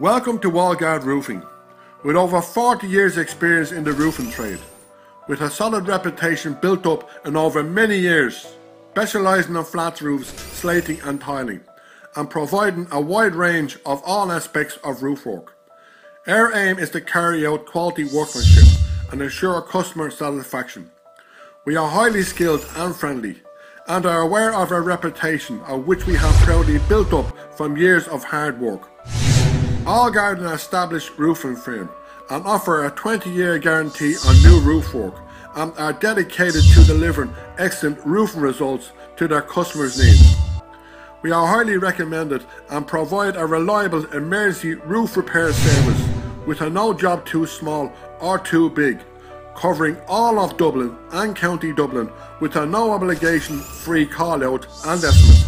Welcome to Wallguard Roofing. With over 40 years experience in the roofing trade, with a solid reputation built up in over many years, specialising on flat roofs, slating and tiling, and providing a wide range of all aspects of roof work. Our aim is to carry out quality workmanship and ensure customer satisfaction. We are highly skilled and friendly, and are aware of our reputation, of which we have proudly built up from years of hard work. Wallguard is an established roofing firm and offer a 20-year guarantee on new roof work and are dedicated to delivering excellent roofing results to their customers' needs. We are highly recommended and provide a reliable emergency roof repair service with a no job too small or too big, covering all of Dublin and County Dublin with a no obligation free call out and estimate.